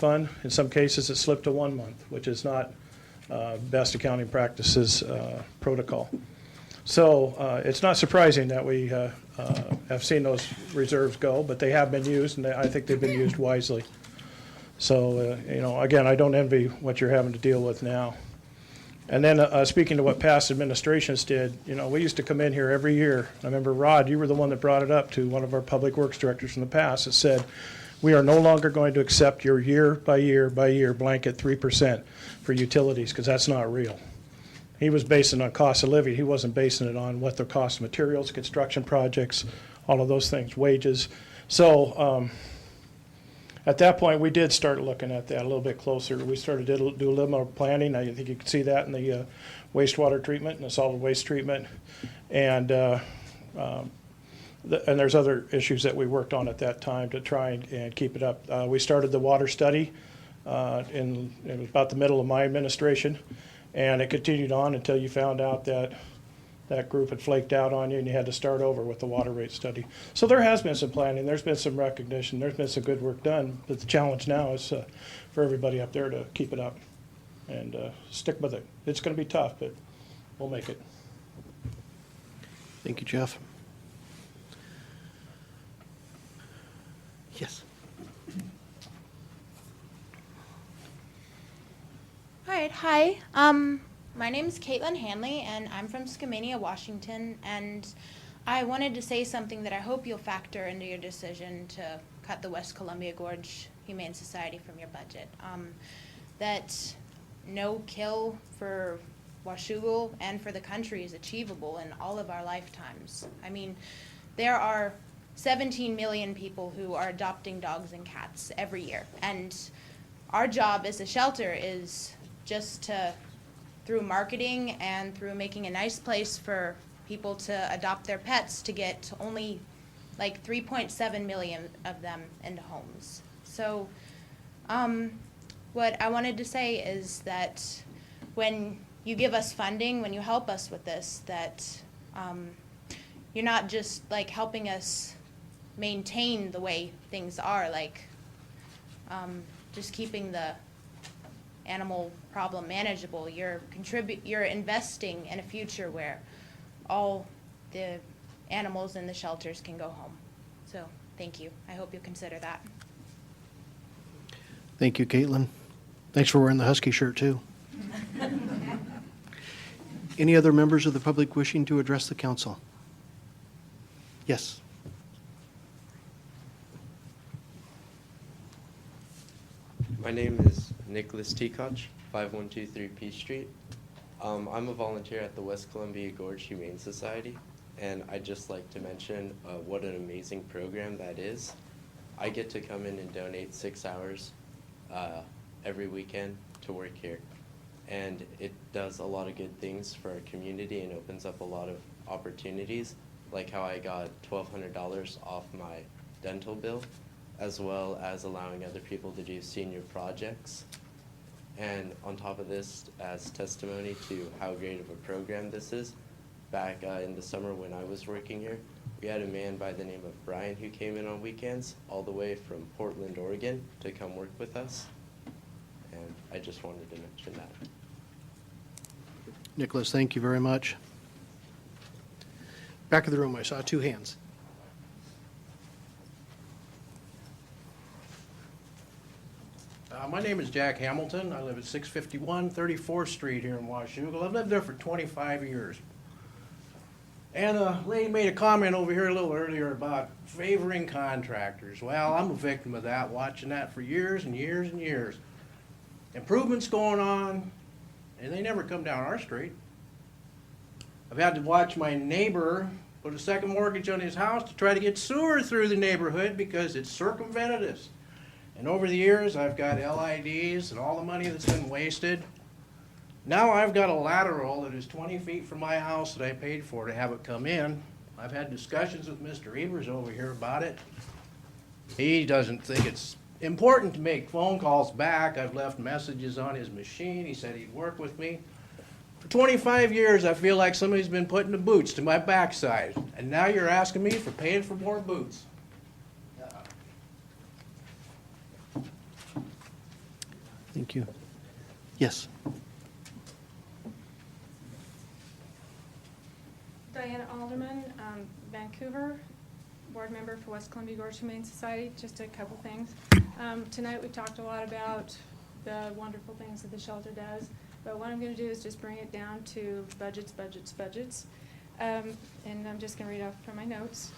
fund. In some cases, it slipped to 1 month, which is not best accounting practices protocol. So it's not surprising that we have seen those reserves go, but they have been used, and I think they've been used wisely. So, again, I don't envy what you're having to deal with now. And then speaking to what past administrations did, we used to come in here every year. I remember, Rod, you were the one that brought it up to one of our public works directors in the past that said, we are no longer going to accept your year by year by year blanket 3% for utilities, because that's not real. He was basing it on cost of living. He wasn't basing it on what the cost of materials, construction projects, all of those things, wages. So at that point, we did start looking at that a little bit closer. We started to do a little more planning. I think you can see that in the wastewater treatment and the solid waste treatment. And there's other issues that we worked on at that time to try and keep it up. We started the water study it was about the middle of my administration, and it continued on until you found out that that group had flaked out on you and you had to start over with the water rate study. So there has been some planning, there's been some recognition, there's been some good work done, but the challenge now is for everybody up there to keep it up and stick with it. It's going to be tough, but we'll make it. Thank you, Jeff. Yes. All right, hi. My name is Caitlin Hanley, and I'm from Skamania, Washington, and I wanted to say something that I hope you'll factor into your decision to cut the West Columbia Gorge Humane Society from your budget. That no kill for Washougal and for the country is achievable in all of our lifetimes. I mean, there are 17 million people who are adopting dogs and cats every year, and our job as a shelter is just to, through marketing and through making a nice place for people to adopt their pets, to get only like 3.7 million of them into homes. So what I wanted to say is that when you give us funding, when you help us with this, that you're not just like helping us maintain the way things are, like just keeping the animal problem manageable. You're investing in a future where all the animals in the shelters can go home. So thank you. I hope you'll consider that. Thank you, Caitlin. Thanks for wearing the Husky shirt, too. Any other members of the public wishing to address the council? Yes. My name is Nicholas Teakoch, 5123 Peace Street. I'm a volunteer at the West Columbia Gorge Humane Society, and I'd just like to mention what an amazing program that is. I get to come in and donate 6 hours every weekend to work here, and it does a lot of good things for our community and opens up a lot of opportunities, like how I got $1,200 off my dental bill, as well as allowing other people to do senior projects. And on top of this, as testimony to how great of a program this is, back in the summer when I was working here, we had a man by the name of Brian who came in on weekends all the way from Portland, Oregon to come work with us. And I just wanted to mention that. Nicholas, thank you very much. Back of the room, I saw 2 hands. My name is Jack Hamilton. I live at 651 34th Street here in Washougal. I've lived there for 25 years. And a lady made a comment over here a little earlier about favoring contractors. Well, I'm a victim of that, watching that for years and years and years. Improvements going on, and they never come down our street. I've had to watch my neighbor put a second mortgage on his house to try to get sewer through the neighborhood because it's circumvented us. And over the years, I've got LIDs and all the money that's been wasted. Now I've got a lateral that is 20 feet from my house that I paid for to have it come in. I've had discussions with Mr. Evers over here about it. He doesn't think it's important to make phone calls back. I've left messages on his machine. He said he'd work with me. For 25 years, I feel like somebody's been putting the boots to my backside. And now you're asking me for paying for more boots. Thank you. Yes. Diana Alderman, Vancouver, board member for West Columbia Gorge Humane Society. Just a couple things. Tonight we talked a lot about the wonderful things that the shelter does, but what I'm going to do is just bring it down to budgets. And I'm just going to read off from my notes.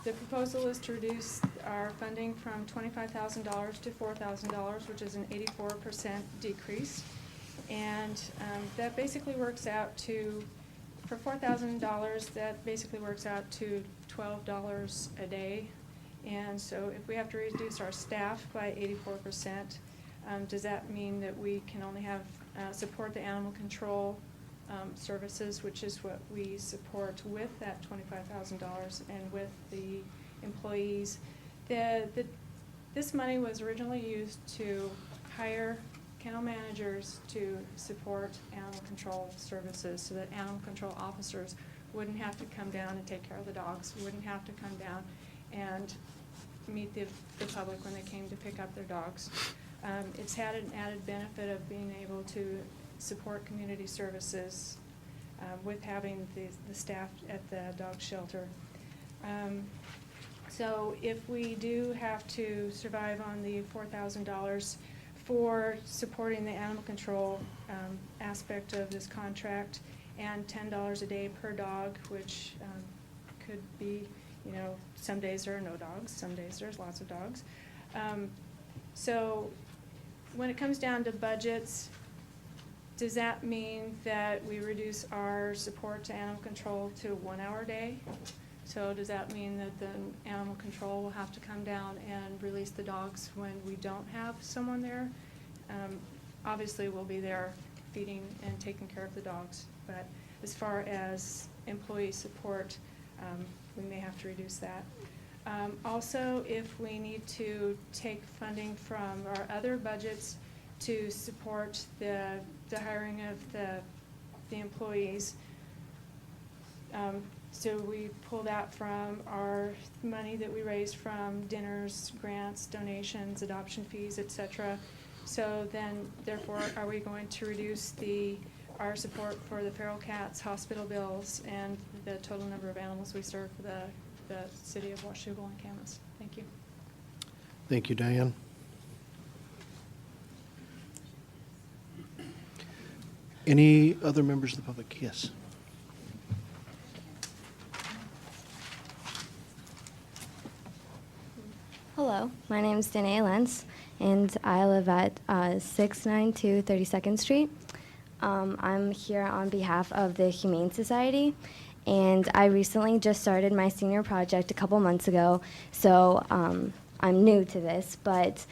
The proposal is to reduce our funding from $25,000 to $4,000, which is an 84% decrease. And that basically works out to, for $4,000, that basically works out to $12 a day. And so if we have to reduce our staff by 84%, does that mean that we can only have support the animal control services, which is what we support with that $25,000 and with the employees? This money was originally used to hire kennel managers to support animal control services so that animal control officers wouldn't have to come down and take care of the dogs, wouldn't have to come down and meet the public when they came to pick up their dogs. It's had an added benefit of being able to support community services with having the staff at the dog shelter. So if we do have to survive on the $4,000 for supporting the animal control aspect of this contract and $10 a day per dog, which could be, you know, some days there are no dogs, some days there's lots of dogs. So when it comes down to budgets, does that mean that we reduce our support to animal control to 1 hour a day? So does that mean that the animal control will have to come down and release the dogs when we don't have someone there? Obviously, we'll be there feeding and taking care of the dogs, but as far as employee support, we may have to reduce that. Also, if we need to take funding from our other budgets to support the hiring of the employees, so we pull that from our money that we raise from dinners, grants, donations, adoption fees, etc. So then, therefore, are we going to reduce our support for the feral cats, hospital bills, and the total number of animals we serve for the city of Washougal and Camas? Thank you. Thank you, Diane. Any other members of the public? Yes. Hello, my name is Danae Lentz, and I live at 692 32nd Street. I'm here on behalf of the Humane Society, and I recently just started my senior project a couple months ago, so I'm new to this, but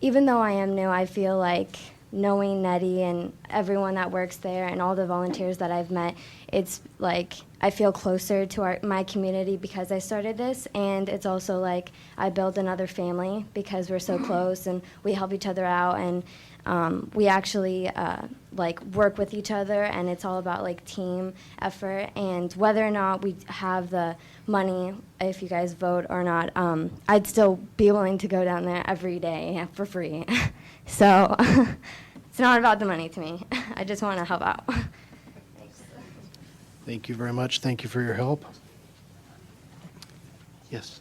even though I am new, I feel like knowing Nettie and everyone that works there and all the volunteers that I've met, it's like I feel closer to my community because I started this, and it's also like I build another family because we're so close and we help each other out, and we actually like work with each other, and it's all about like team effort. And whether or not we have the money, if you guys vote or not, I'd still be willing to go down there every day for free. So it's not about the money to me. I just want to help out. Thank you very much. Thank you for your help. Yes.